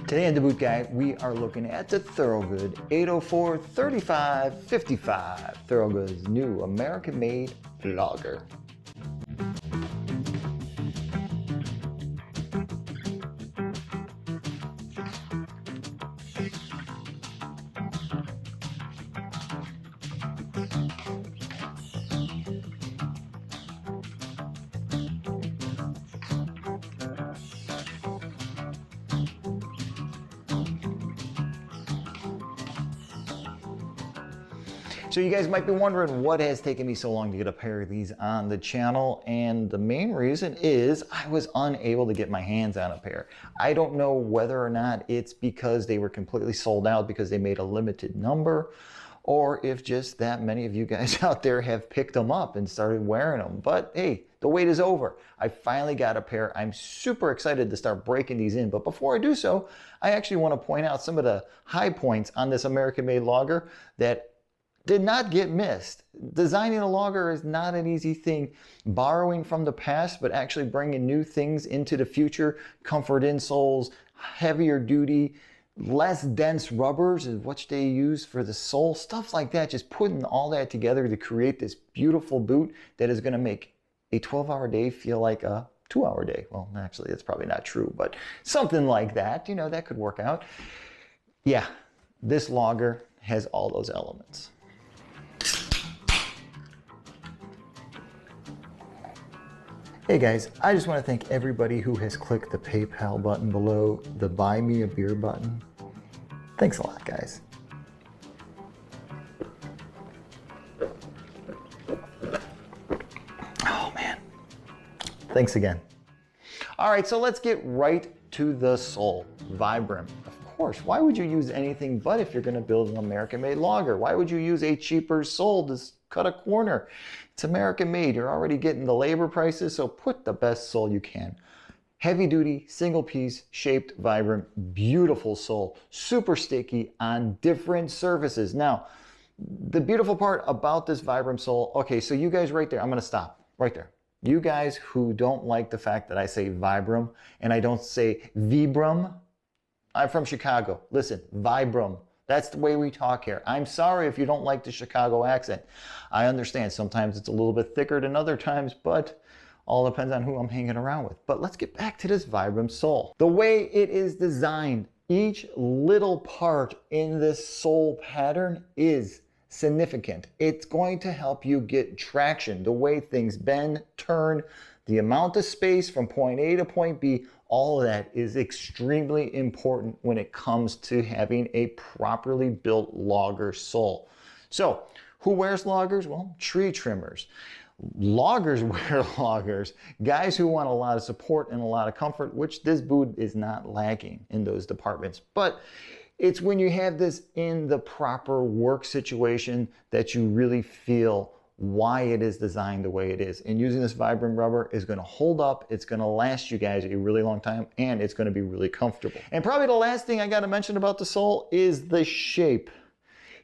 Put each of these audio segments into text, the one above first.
Today on The Boot Guy, we are looking at the Thorogood 804-3555, Thorogood's new American-made logger. So you guys might be wondering what has taken me so long to get a pair of these on the channel, and the main reason is I was unable to get my hands on a pair. I don't know whether or not it's because they were completely sold out because they made a limited number, or if just that many of you guys out there have picked them up and started wearing them. But hey, the wait is over. I finally got a pair. I'm super excited to start breaking these in. But before I do so, I actually want to point out some of the high points on this American-made logger that did not get missed. Designing a logger is not an easy thing. Borrowing from the past, but actually bringing new things into the future, comfort insoles, heavier duty, less dense rubbers is what they use for the sole, stuff like that. Just putting all that together to create this beautiful boot that is gonna make a 12-hour day feel like a 2-hour day. Well, actually, that's probably not true, but something like that, you know, that could work out. Yeah, this logger has all those elements. Hey guys, I just want to thank everybody who has clicked the PayPal button below, the Buy Me a Beer button. Thanks a lot, guys. Oh man, thanks again. All right, so let's get right to the sole. Vibram. Of course, why would you use anything but if you're going to build an American-made logger? Why would you use a cheaper sole to cut a corner? It's American-made. You're already getting the labor prices, so put the best sole you can. Heavy duty, single piece, shaped Vibram, beautiful sole, super sticky on different surfaces. Now, the beautiful part about this Vibram sole, okay, so you guys right there, I'm going to stop right there. You guys who don't like the fact that I say Vibram and I don't say Vibram, I'm from Chicago. Listen, Vibram. That's the way we talk here. I'm sorry if you don't like the Chicago accent. I understand sometimes it's a little bit thicker than other times, but all depends on who I'm hanging around with. But let's get back to this Vibram sole. The way it is designed, each little part in this sole pattern is significant. It's going to help you get traction. The way things bend, turn, the amount of space from point A to point B, all of that is extremely important when it comes to having a properly built logger sole. So, who wears loggers? Well, tree trimmers. Loggers wear loggers. Guys who want a lot of support and a lot of comfort, which this boot is not lacking in those departments. But it's when you have this in the proper work situation that you really feel why it is designed the way it is. And using this Vibram rubber is going to hold up, it's going to last you guys a really long time, and it's going to be really comfortable. And probably the last thing I got to mention about the sole is the shape.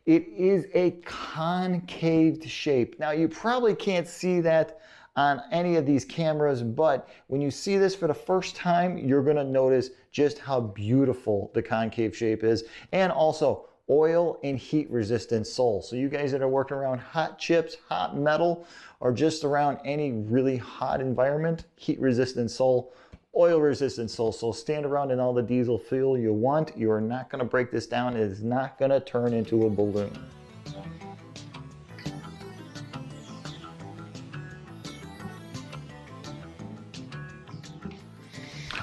It is a concaved shape. Now you probably can't see that on any of these cameras, but when you see this for the first time, you're going to notice just how beautiful the concave shape is, and also oil and heat resistant sole. So you guys that are working around hot chips, hot metal, or just around any really hot environment, heat resistant sole, oil resistant sole. So stand around in all the diesel fuel you want. You are not going to break this down. It is not going to turn into a balloon.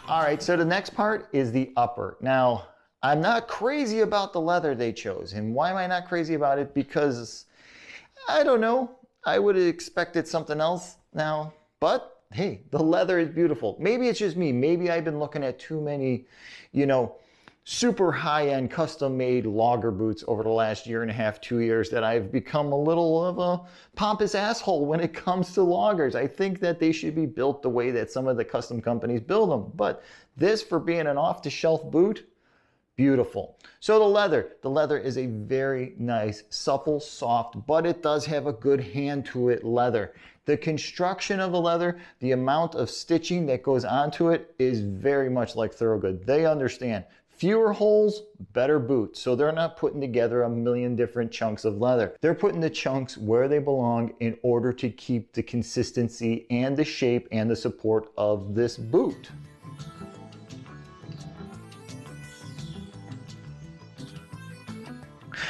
All right, so the next part is the upper. Now, I'm not crazy about the leather they chose. And why am I not crazy about it? Because, I don't know, I would have expected something else now. But, hey, the leather is beautiful. Maybe it's just me. Maybe I've been looking at too many, you know, super high-end custom-made logger boots over the last year and a half, 2 years, that I've become a little of a pompous asshole when it comes to loggers. I think that they should be built the way that some of the custom companies build them. But this, for being an off-the-shelf boot, beautiful. So the leather is a very nice, supple, soft, but it does have a good hand to it leather. The construction of the leather, the amount of stitching that goes onto it is very much like Thorogood. They understand Fewer holes, better boot. So they're not putting together a million different chunks of leather. They're putting the chunks where they belong in order to keep the consistency and the shape and the support of this boot.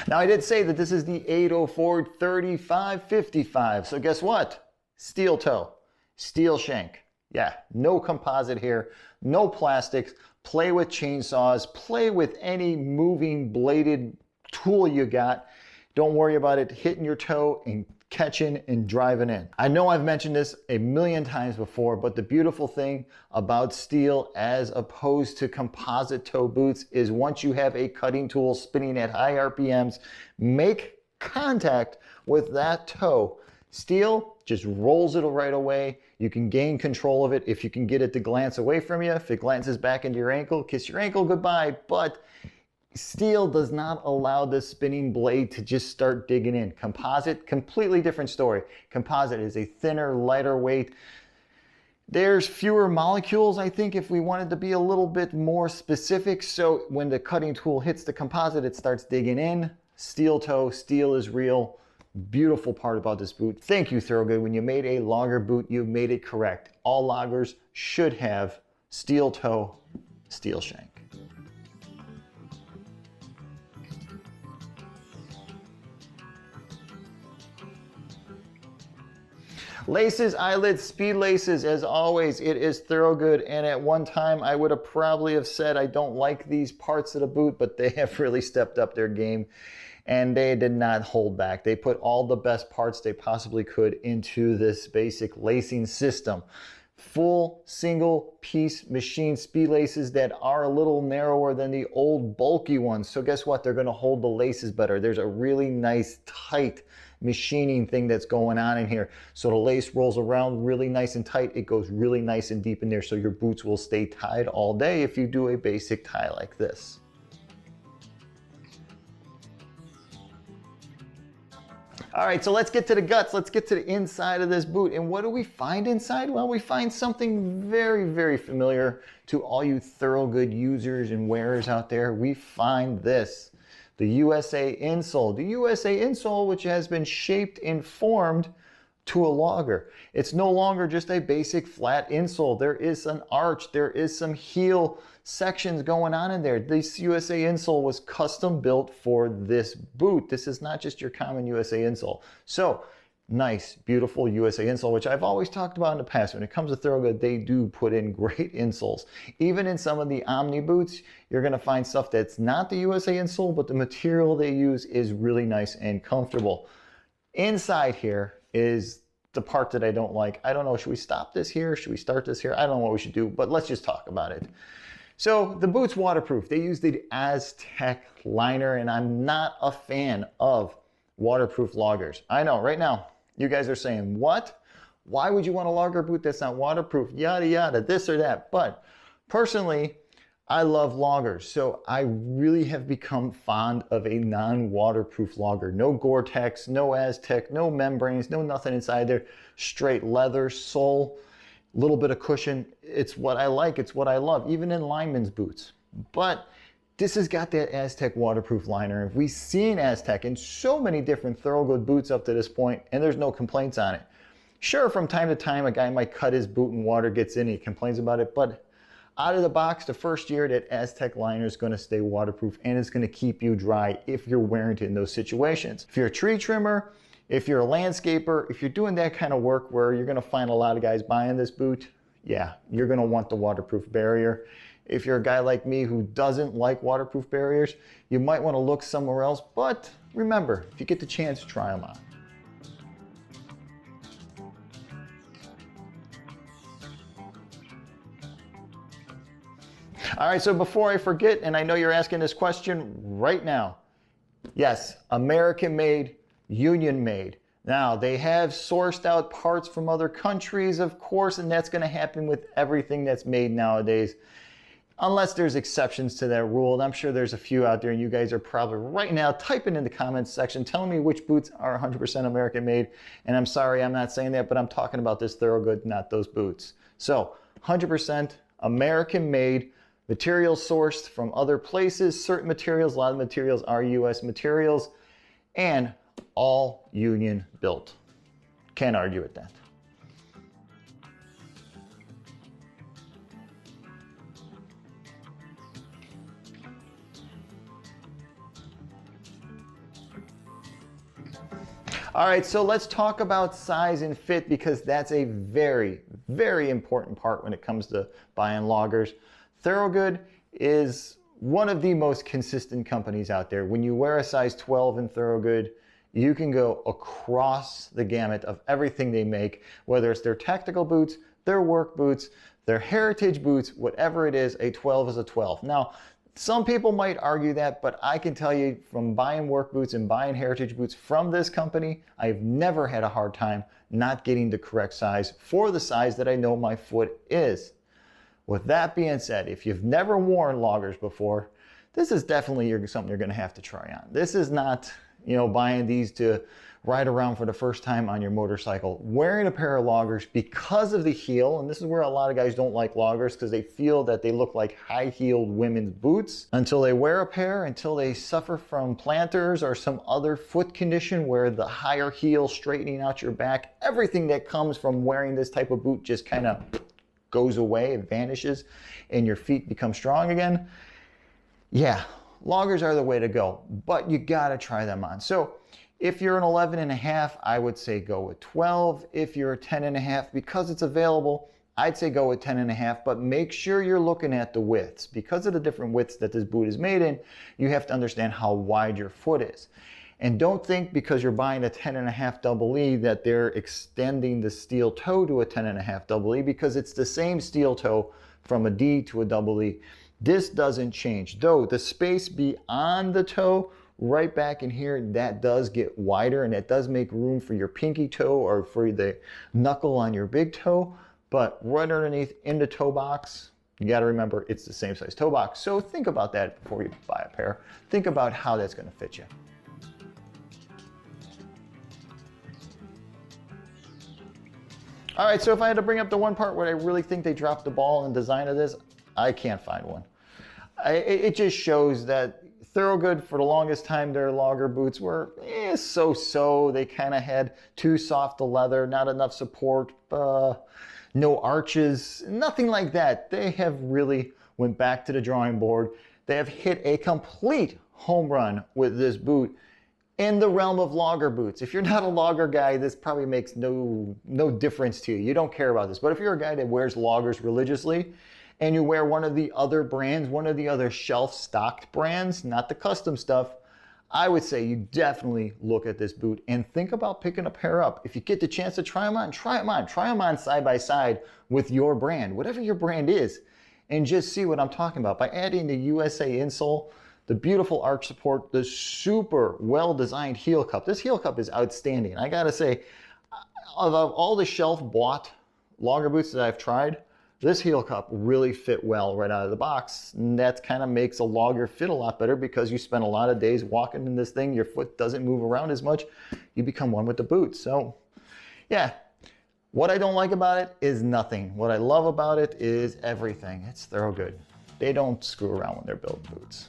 Now I did say that this is the 804-3555. So guess what? Steel toe, steel shank. Yeah, no composite here, no plastics. Play with chainsaws, play with any moving bladed tool you got. Don't worry about it hitting your toe and catching and driving in. I know I've mentioned this a million times before, but the beautiful thing about steel as opposed to composite toe boots is once you have a cutting tool spinning at high RPMs, make contact with that toe. Steel just rolls it right away. You can gain control of it if you can get it to glance away from you. If it glances back into your ankle, kiss your ankle goodbye. But steel does not allow this spinning blade to just start digging in. Composite, completely different story. Composite is a thinner, lighter weight. There's fewer molecules, I think, if we wanted to be a little bit more specific. So when the cutting tool hits the composite, it starts digging in. Steel toe, steel is real. Beautiful part about this boot. Thank you, Thorogood. When you made a logger boot, you made it correct. All loggers should have steel toe, steel shank. Laces, eyelets, speed laces, as always, it is Thorogood. And at one time, I would have probably have said I don't like these parts of the boot, but they have really stepped up their game. And they did not hold back. They put all the best parts they possibly could into this basic lacing system. Full single piece machine speed laces that are a little narrower than the old bulky ones. So guess what? They're gonna hold the laces better. There's a really nice tight machining thing that's going on in here. So the lace rolls around really nice and tight. It goes really nice and deep in there so your boots will stay tied all day if you do a basic tie like this. All right, so let's get to the guts. Let's get to the inside of this boot. And what do we find inside? Well, we find something very, very familiar to all you Thorogood users and wearers out there. We find this, the USA insole. The USA insole, which has been shaped and formed to a logger. It's no longer just a basic flat insole. There is an arch, there is some heel sections going on in there. This USA insole was custom built for this boot. This is not just your common USA insole. So nice, beautiful USA insole, which I've always talked about in the past. When it comes to Thorogood, they do put in great insoles. Even in some of the Omni boots, you're gonna find stuff that's not the USA insole, but the material they use is really nice and comfortable. Inside here is the part that I don't like. I don't know, should we stop this here? Should we start this here? I don't know what we should do, but let's just talk about it. So the boot's waterproof. They use the Aztec liner, and I'm not a fan of waterproof loggers. I know right now you guys are saying, what? Why would you want a logger boot that's not waterproof? Yada, yada, this or that. But personally, I love loggers. So I really have become fond of a non-waterproof logger. No Gore-Tex, no Aztec, no membranes, no nothing inside there. Straight leather, sole, little bit of cushion. It's what I like, it's what I love, even in lineman's boots. But this has got that Aztec waterproof liner. We've seen Aztec in so many different Thorogood boots up to this point, and there's no complaints on it. Sure, from time to time, a guy might cut his boot and water gets in, he complains about it, but out of the box, the first year, that Aztec liner is going to stay waterproof and it's going to keep you dry if you're wearing it in those situations. If you're a tree trimmer, if you're a landscaper, if you're doing that kind of work where you're going to find a lot of guys buying this boot, yeah, you're going to want the waterproof barrier. If you're a guy like me who doesn't like waterproof barriers, you might want to look somewhere else. But remember, if you get the chance, try them on. All right, so before I forget, and I know you're asking this question right now, yes, American made, union made. Now, they have sourced out parts from other countries, of course, and that's going to happen with everything that's made nowadays, unless there's exceptions to that rule. And I'm sure there's a few out there, and you guys are probably right now typing in the comments section, telling me which boots are 100% American made. And I'm sorry, I'm not saying that, but I'm talking about this Thorogood, not those boots. So 100% American made, materials sourced from other places, certain materials, a lot of materials are US materials, and all union built. Can't argue with that. All right, so let's talk about size and fit, because that's a very, very important part when it comes to buying loggers. Thorogood is one of the most consistent companies out there. When you wear a size 12 in Thorogood, you can go across the gamut of everything they make, whether it's their tactical boots, their work boots, their heritage boots, whatever it is, a 12 is a 12. Now, some people might argue that, but I can tell you from buying work boots and buying heritage boots from this company, I've never had a hard time not getting the correct size for the size that I know my foot is. With that being said, if you've never worn loggers before, this is definitely something you're going to have to try on. This is not, buying these to ride around for the first time on your motorcycle. Wearing a pair of loggers because of the heel, and this is where a lot of guys don't like loggers because they feel that they look like high-heeled women's boots until they wear a pair, until they suffer from planters or some other foot condition where the higher heel straightening out your back, everything that comes from wearing this type of boot just kind of goes away, it vanishes, and your feet become strong again. Yeah, loggers are the way to go, but you gotta try them on. So if you're an 11.5, I would say go with 12. If you're a 10.5, because it's available, I'd say go with 10.5, but make sure you're looking at the widths. Because of the different widths that this boot is made in, you have to understand how wide your foot is. And don't think because you're buying a 10.5 double E that they're extending the steel toe to a 10.5 double E, because it's the same steel toe from a D to a double E. This doesn't change, though the space beyond the toe right back in here, that does get wider, and it does make room for your pinky toe or for the knuckle on your big toe. But right underneath in the toe box, you got to remember it's the same size toe box. So think about that before you buy a pair. Think about how that's going to fit you. All right, so if I had to bring up the one part where I really think they dropped the ball in design of this, I can't find one. It just shows that Thorogood, for the longest time, their logger boots were so-so. They kind of had too soft a leather, not enough support, no arches, nothing like that. They have really went back to the drawing board. They have hit a complete home run with this boot in the realm of logger boots. If you're not a logger guy, this probably makes no difference to you. You don't care about this. But if you're a guy that wears loggers religiously, and you wear one of the other brands, one of the other shelf-stocked brands, not the custom stuff, I would say you definitely look at this boot and think about picking a pair up. If you get the chance to try them on, try them on. Try them on side by side with your brand, whatever your brand is, and just see what I'm talking about. By adding the USA insole, the beautiful arch support, the super well-designed heel cup. This heel cup is outstanding. I gotta say, of all the shelf-bought logger boots that I've tried, this heel cup really fit well right out of the box. And that kind of makes a logger fit a lot better because you spend a lot of days walking in this thing. Your foot doesn't move around as much. You become one with the boot. So yeah, what I don't like about it is nothing. What I love about it is everything. It's Thorogood. They don't screw around when they're building boots.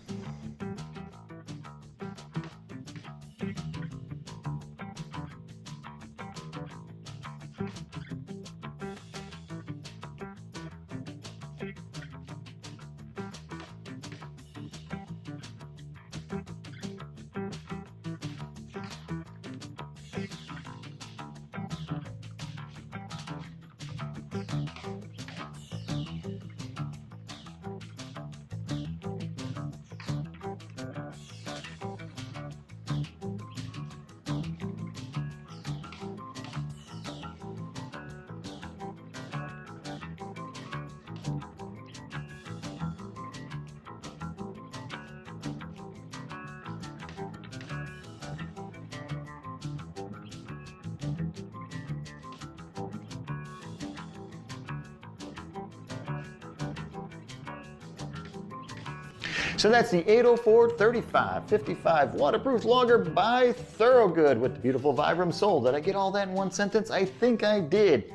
So that's the 804 35 55 waterproof logger by Thorogood with the beautiful Vibram sole. Did I get all that in one sentence? I think I did.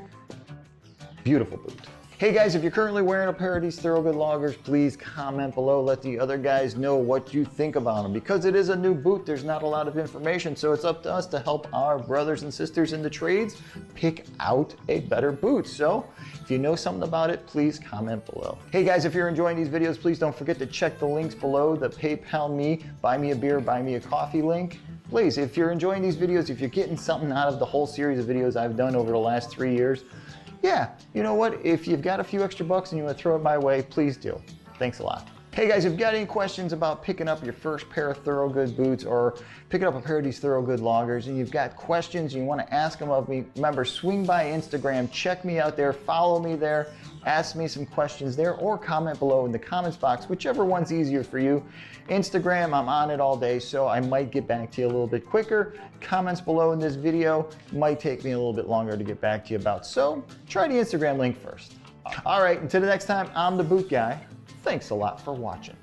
Beautiful boot. Hey guys, if you're currently wearing a pair of these Thorogood Loggers, please comment below. Let the other guys know what you think about them. Because it is a new boot, there's not a lot of information, so it's up to us to help our brothers and sisters in the trades pick out a better boot. So if you know something about it, please comment below. Hey guys, if you're enjoying these videos, please don't forget to check the links below, the PayPal me, buy me a beer, buy me a coffee link. Please, if you're enjoying these videos, if you're getting something out of the whole series of videos I've done over the last 3 years, yeah, you know what? If you've got a few extra bucks and you want to throw it my way, please do. Thanks a lot. Hey guys, if you've got any questions about picking up your first pair of Thorogood boots or picking up a pair of these Thorogood Loggers and you've got questions and you want to ask them of me, remember, swing by Instagram, check me out there, follow me there, ask me some questions there, or comment below in the comments box, whichever one's easier for you. Instagram, I'm on it all day, so I might get back to you a little bit quicker. Comments below in this video might take me a little bit longer to get back to you about, so try the Instagram link first. All right, until the next time, I'm the Boot Guy. Thanks a lot for watching.